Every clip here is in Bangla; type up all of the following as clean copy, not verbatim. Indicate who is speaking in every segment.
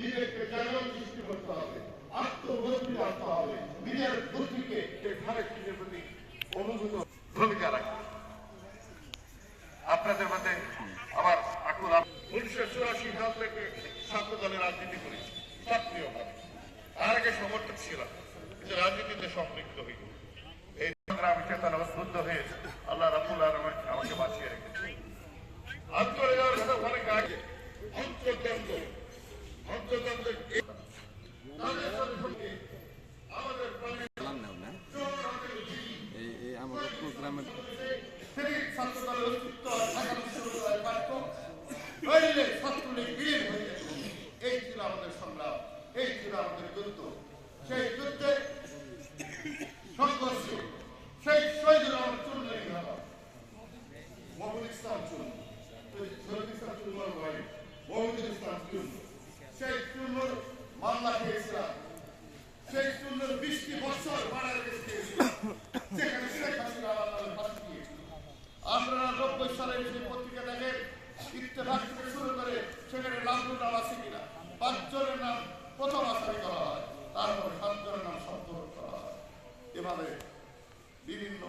Speaker 1: নিজেকে জাগরণ সৃষ্টি করতে হবে, আত্মবোধ রাখতে হবে, নিজের বুদ্ধিকে ভারতের প্রতি অনুভূত ভূমিকা রাখবে। আপনাদের মধ্যে আমার আকুল 1984 সাল থেকে ছাত্র দলের রাজনীতি করেছি সক্রিয়ভাবে, তার আগে সমর্থক ছিলাম, কিন্তু রাজনীতিতে সম্পৃক্ত হইল। এই সংগ্রাম চেতনা উদ্বুদ্ধ হয়েছে, আল্লাহ রাব্বুল আলামিন আমাকে বাঁচিয়ে রেখেছে। আন্তরে যাওয়ার কথা অনেক আগে অন্তর্দ্বন্দ্ব আমাদের
Speaker 2: আমাদের প্রোগ্রামের
Speaker 1: ছাত্র দলের অস্তিত্ব ঢাকা বিশ্ববিদ্যালয়ে পারত, ছাত্রলীগ বিলীন হয়ে যেত। এই ছিল আমাদের সংগ্রাম, এই ছিল আমাদের যুদ্ধ। সেই যুদ্ধে সংঘর্ষে সেই শহীদুল আমার চূর্ণ মহবুল ইসলাম চূর্ণ, শহীদ ইসলাম চূর্ণ ভাই মহবুল ইসলাম চূর্ণ, সেই চূর্ণর মামলা খেয়েছিলাম। সেই চূর্ণর 20টি বছর মারা গেছিলাম, সেখানে শেখ হাসিনা আল্লাহ ফাঁসি দিয়েছিল। আপনারা 90 সালের সেই পত্রিকা দেখেন, ইত্তেফাক থেকে শুরু করে সেখানে নামগুলো নাম আছে কিনা, 5 জনের নাম প্রথম আসামি করা হয়, তারপরে 7 জনের নাম সংশোধন করা হয়। এভাবে বিভিন্ন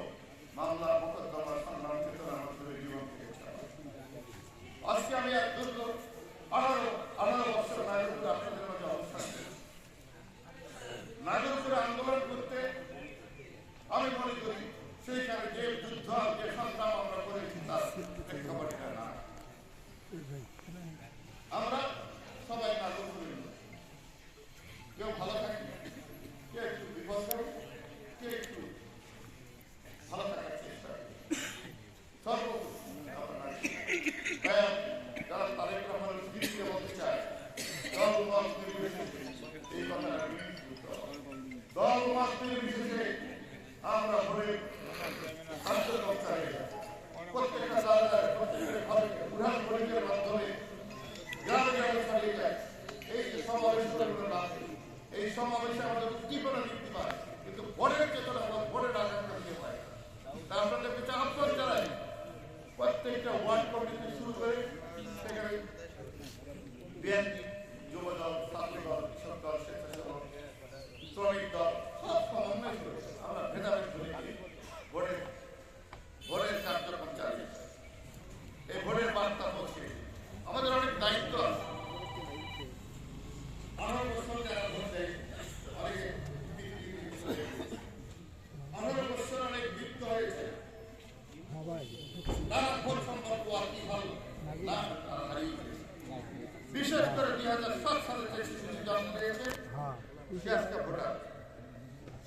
Speaker 1: মামলা মোকদ্দমা সংগ্রাম চেতনার মাধ্যমে জীবন থেকে আজকে আমি এক দীর্ঘ 18 বছর নাগরিকপুরে আপনাদের মাঝে অবস্থান করি। নাগরিকপুরে আন্দোলন করতে আমি মনে করি সেইখানে যে যুদ্ধ যে সংগ্রাম আমরা করেছি তার প্রেক্ষাপটে না। আমরা সবাই নাগরিকপুরে কেউ ভালো থাকি, কে একটু বিপদ করে, কে একটু ভালো থাকার চেষ্টা যারা তারেক রহমানের দিকে বলতে চায় দল মত নির্বিশেষে এই কথাটা দল মত নির্বিশেষে আমরা ভরে প্রত্যেকটা জায়গায় প্রত্যেকটা ঘরে উড়ান পরীক্ষার মাধ্যমে গ্রামে গ্রামে চালিয়ে যায়। এই যে সমাবেশ এই সমাবেশে আমাদের উদ্দীপনা বৃদ্ধি পায়, কিন্তু ভোটের চেতনা ভোটের আকাঙ্ক্ষা দিয়ে পায়। তার আপনাদেরকে আহ্বান জানাই, প্রত্যেকটা ওয়ার্ড কমিটি শুরু করে সেখানে বিএনপি, যুব দল, ছাত্র দল, কৃষক দল, স্বেচ্ছাসেবক, শ্রমিক দল সব সমন্বয় করে আমরা ভেদাভেদ করে ভোটের কার্যক্রম চালিয়ে এই ভোটের বার্তা পৌঁছে আমাদের অনেক দায়িত্ব আছে। 18 বছর যারা ভোট দেয়, অনেকে 18 বছর অনেক বৃত্ত হয়েছে, নানা ভোট সম্পর্ক আর কি ভালো না হারিয়ে গেছে। বিশেষ করে 2007 সালে যে শিশু জন্ম নিয়েছে সে আজকে ভোটার,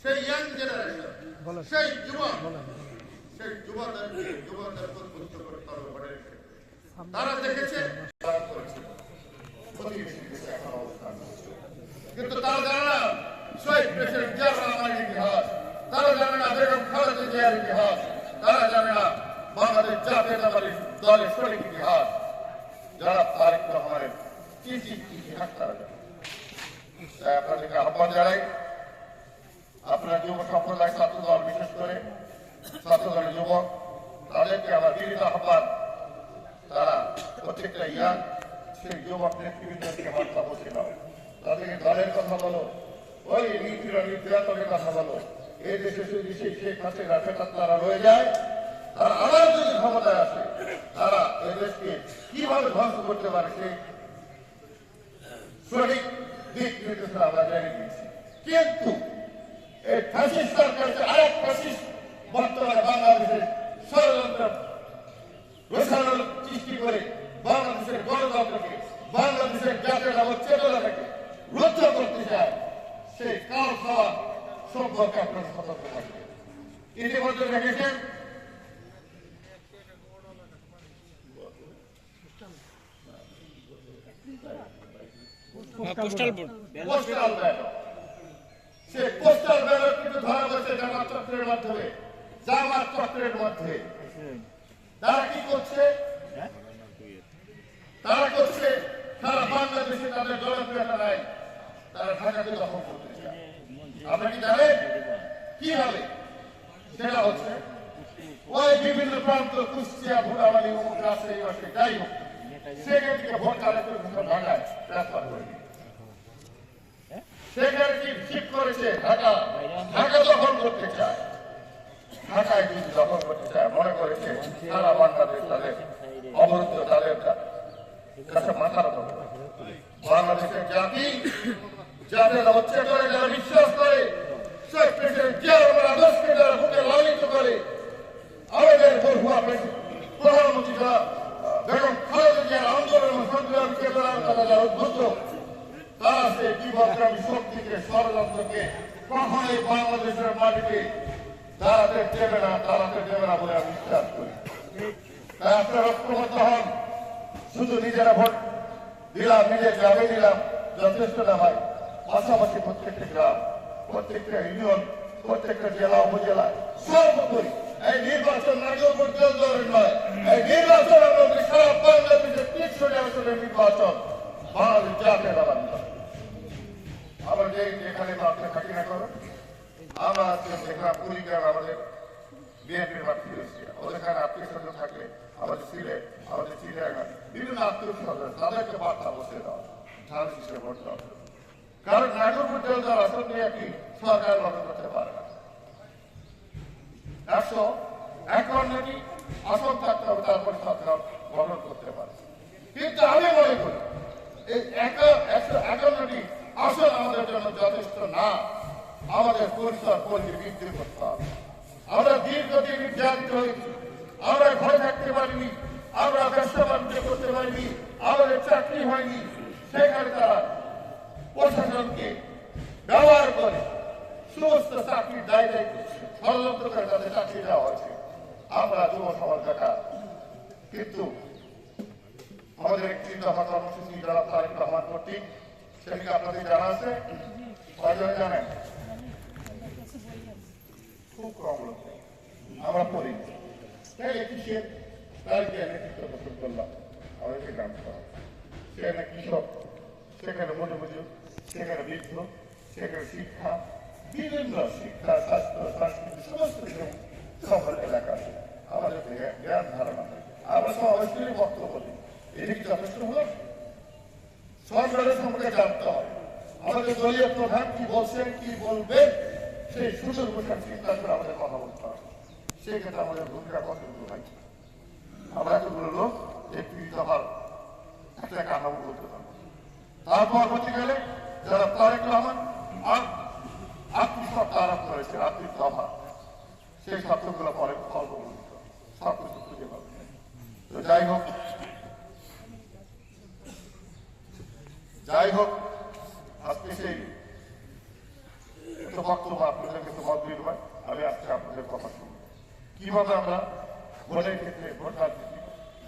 Speaker 1: সেই ইয়াং জেনারেশন, সেই যুবক, সেই যুবকদের উদ্বুদ্ধ করতে হবে ভোটের ক্ষেত্রে। তারা দেখেছে কিন্তু তারা জানে না শহীদ প্রেসিডেন্ট জিয়াউর রহমানের ইতিহাস, তারা জানে না বেগম খালেদা জিয়ার ইতিহাস, তারা জানে না বাংলাদেশ জাতীয়তাবাদী দলের সৈনিক ইতিহাস, যারা তারেক রহমানের কি ইতিহাস তারা জানে। তাই আপনাদেরকে আহ্বান জানাই, আপনারা যুব সম্প্রদায় ছাত্র দল, বিশেষ করে ছাত্র দলের যুবক, তাদেরকে আমার বিনীত আহ্বান, তারা প্রত্যেকটা ইয়াং সেই যুবক নেতৃবৃন্দকে বার্তা পৌঁছে দাও, তাদেরকে দলের কথা বলো, ওই নিপীড়ন নির্যাতনের কথা বলো। এই দেশে যদি সেই শেখ হাসিনা তারা রয়ে যায়, তারা আবার যদি ক্ষমতায় আসে, তারা এদেশকে কিভাবে ধ্বংস করতে পারে সেই সঠিক দিক নির্দেশনা আমরা জেনে দিয়েছি। কিন্তু এই ফ্যাসিস্ট সরকার আরেক ফ্যাসিস্ট বর্তমানে বাংলাদেশের ষড়যন্ত্র রসায়ন সৃষ্টি করে বাংলাদেশের গণতন্ত্রকে, বাংলাদেশের জাতীয়তাবাদ চেতনাকে রুদ্ধ করতে চায়, সেই কাল খাওয়া সম্পর্কে আপনারা সতর্ক থাকবেন। ইতিমধ্যে দেখেছেন
Speaker 3: পোস্টাল বোর্ড,
Speaker 1: পোস্টাল ব্যালট, সে পোস্টাল ব্যালট কিন্তু ধরা পড়ছে জামাত চক্রের মাধ্যমে। জামাত চক্রের মধ্যে তারা কি করছে? তারা করছে সারা বাংলাদেশে তাদের জনপ্রিয়তা নাই, তারা ঢাকাকে দখল করতে চায়। আপনারা কি জানেন কিভাবে সেটা হচ্ছে? ওই বিভিন্ন প্রান্ত, কুষ্টিয়া, ভোলাবাড়ি, অমুক রাজশাহী, যাই হোক, সেখান থেকে ভোট কালেক্ট করে ভাঙায় ট্রান্সফার করে। সেখানে কি ঠিক করেছে ঢাকা দখল করতে চায়। ঢাকায় যদি দখল করতে চায় মনে করেছে সারা বাংলাদেশ তাদের অবরুদ্ধ তাদের কাছে মাথার উপর। বাংলাদেশের জাতিরা হচ্ছে করে যারা বিশ্বাস করে, শেখ প্রেসিডেন্ট জিয়া রহমানের আদর্শকে যারা বুকে লালিত করে, আমাদের বড়ুয়া প্রধানমন্ত্রী যারা বেগম খালেদা জিয়ার আন্দোলন এবং সংগ্রাম চেতনার কথা যারা উদ্বুদ্ধ, তারা সেই বিপদগামী শক্তিকে ষড়যন্ত্রকে কখনোই বাংলাদেশের মাটিতে দাঁড়াতে দেবে না বলে আমি বিশ্বাস করি। তাই আপনারা ঐক্যবদ্ধ হন। শুধু নিজেরা ভোট দিলাম, নিজের গ্রামে দিলাম যথেষ্ট না ভাই। পাশাপাশি প্রত্যেকটা গ্রাম, প্রত্যেকটা ইউনিয়ন, প্রত্যেকটা জেলা উপজেলা সর্বোপরি এই নির্বাচন নাগরিক দলের নয়, এই নির্বাচন আমাদের সারা বাংলাদেশের ৩০০ আসনের নির্বাচন বাংলাদেশ জাতীয় দল। আমরা যেখানে আপনি থাকি না করো, আমরা আজকে দেখলাম কুড়িগ্রাম আমাদের বিএনপির প্রার্থী হয়েছে, ওদেরখানে আত্মীয় স্বজন থাকলে আমাদের সিলেট, আমাদের চিড়িয়াখানা বিভিন্ন আত্মীয় স্বজন তাদেরকে বার্তা বসে দেওয়া ধান হিসেবে ভোট দেওয়া। কারণ নাগরিক দল আসন নিয়ে কি সরকার গঠন করতে পারে না। 151টি আসন থাকতে হবে, তারপরে সরকার গঠন করতে পারে। কিন্তু আমি মনে করি এই 151টি আসন আমাদের জন্য যথেষ্ট না। আমাদের পরিসর পল্লী বৃদ্ধি করতে হবে। আমরা দীর্ঘদিন নির্যাতিত হয়েছি, আমরা ঘরে থাকতে পারিনি, আমরা ব্যবসা বাণিজ্য করতে পারিনি, আমাদের চাকরি হয়নি। সেখানে তারা প্রশাসনকে ব্যবহার করে সমস্ত চাকরির দায় দায়িত্ব ষড়যন্ত্র করে তাদের চাকরি দেওয়া হয়েছে। আমরা যুব সমাজ দেখা কিন্তু আমাদের একটি দফা কর্মসূচি যারা তারেক রহমান কর্তৃক, সেদিকে আপনাদের জানা আছে, কয়জন জানেন? খুব কম লোক আমরা পড়ি। তাই কৃষির তারিখে নেতৃত্ব পোষণ করলাম আমাদেরকে গ্রাম সভা। সেখানে কৃষক, সেখানে মনোমজুর, সেখানে বৃদ্ধ, সেখানে শিক্ষা, বিভিন্ন শিক্ষা, স্বাস্থ্য, সংস্কৃতি সমস্ত সকল এলাকা আছে। আমাদের জ্ঞান ধারণা আমরা সবাই বক্তব্য দিই। এটি কি যথেষ্ট হল? সরকারের সম্পর্কে জানতে হয়। আমাদের দলীয় প্রধান কি বলছেন, কি বলবেন, সেই সুযোগ বসার চিন্তা করে আমাদের কথা বলতে হবে। সেক্ষেত্রে আমাদের ভূমিকা কতগুলো হয়। আমরা এতগুলো লোক একটি দফার একটা কাঠামো করতে পারবো। তার পরবর্তীকালে যারা তারেক রহমান আত্মসত্তা আরোপ করেছে, আত্মিক দফা, সেই শব্দগুলো পরে ফলপ্রসূ সবকিছু খুঁজে পাবে। তো যাই হোক আজকে সেই বক্তব্য আপনাদের কিন্তু মত দিতে হয়। আমি আজকে আপনাদের কথা শুনব কিভাবে আমরা ভোটের ক্ষেত্রে ভোট রাজনীতি,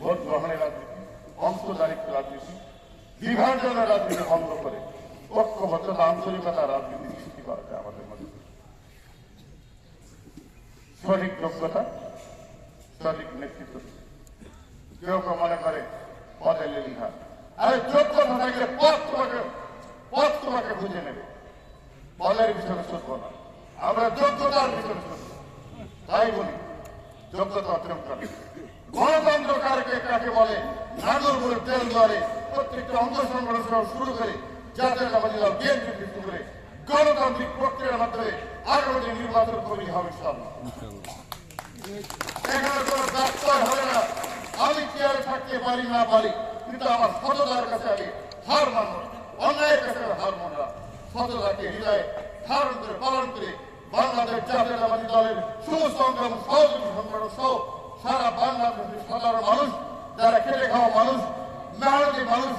Speaker 1: ভোট গ্রহণের রাজনীতি, অংশদারিত্ব রাজনীতি, বিভাজনের রাজনীতি বন্ধ করে ঐক্যবদ্ধতা, আন্তরিকতা রাজনীতি সৃষ্টি করা যায় আমাদের মধ্যে। সঠিক যোগ্যতা, সঠিক নেতৃত্ব। কেউ কেউ মনে করে পদে লেলিহা, আরে যোগ্যতা থাকলে পথ তোমাকে বুঝে নেবে। পদের বিষয়ে শুনবো না, আমরা যোগ্যতার বিষয়ে শুনবো। তাই বলি যোগ্যতা অর্জন করে গণতন্ত্র কাকে বলে, নাগরপুরে তেল দরে প্রত্যেকটা অঙ্গ সংগঠন শুরু করে জাতীয়তাবাদী দল বিএনপি শুরু করে গণতান্ত্রিক প্রক্রিয়ার মাধ্যমে আগামী নির্বাচন করি হবে। এখানে কোনো ডাক্তার হবে না। আমি চেয়ারে থাকতে পারি না পারি, কিন্তু আমার সততার কাছে আমি হার মানব, অন্যায়ের কাছে হার মানব। সততাকে হৃদয়ে ধারণ করে পালন করে বাংলাদেশ জাতীয়তাবাদী দলের সমস্ত সংগ্রাম সহযোগী সংগঠন সহ সারা বাংলাদেশের সাধারণ মানুষ, যারা খেটে খাওয়া মানুষ, মেহনতি মানুষ,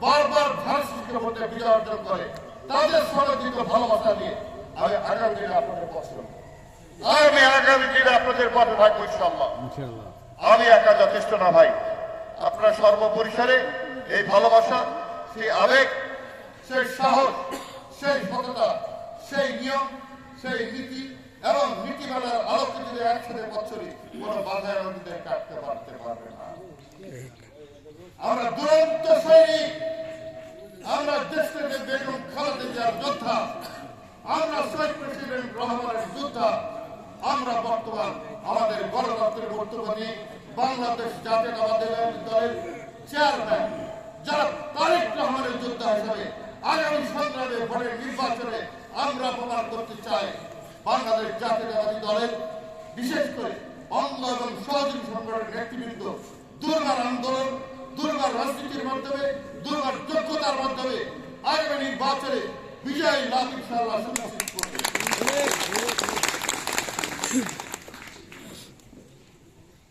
Speaker 1: বারবার ধার সৃষ্টি করতে বিজয় অর্জন করে, তাদের সমর্থিত ভালোবাসা দিয়ে আমি আগামী দিনে আপনাদের পথ করব। আমি আগামী দিনে আপনাদের পথে থাকবো ইনশাআল্লাহ। আমি একা যথেষ্ট না ভাই, আপনারা সর্বপরিসরে এই ভালোবাসা, সেই আবেগ, সেই সাহস, সেই সততা, সেই নিয়ম, সেই নীতি এবং নীতিমালার আলোকে যদি একসাথে বছরই কোনো বাধায় আমাদের কাটতে পারবে না। আমরা দুরন্ত সৈনিক, আমরা দেশের বেগম খালেদা জিয়ার যোদ্ধা, আমরা শহীদ প্রেসিডেন্ট রহমানের যোদ্ধা। আমরা বর্তমান আমাদের গণতন্ত্রের বক্তব্য নিয়ে বাংলাদেশ জাতীয়তাবাদী দলের চেয়ারম্যান যারা তারেক রহমানের যোদ্ধা হিসাবে আগামী সংগ্রামে ভোটের নির্বাচনে আমরা প্রমাণ করতে চাই বাংলাদেশ জাতীয়তাবাদী দলের বিশেষ করে অঙ্গ এবং সহযোগী সংগঠনের নেতৃবৃন্দ দুর্বার আন্দোলন, দুর্বার রাজনীতির মাধ্যমে, দুর্বার যোগ্যতার মাধ্যমে আগামী নির্বাচনে বিজয় লাভ ইনশাআল্লাহ সুনিশ্চিত করবে।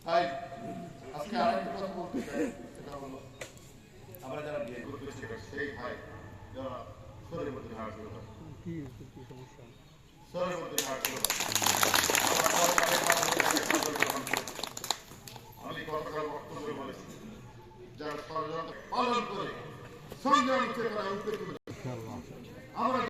Speaker 1: তাই আজকে আরেকটা কথা বলতে চাই, সেটা হলো আমরা যারা বিয়ে করতে চাই সেই ভাই যারা শরীরের মধ্যে ঘাট করে শরীরের মধ্যে ঘাট করে আমি গতকাল বক্তব্য বলেছি যারা ষড়যন্ত্র পালন করে সংগ্রাম চেতনা উদ্যোগ আমরা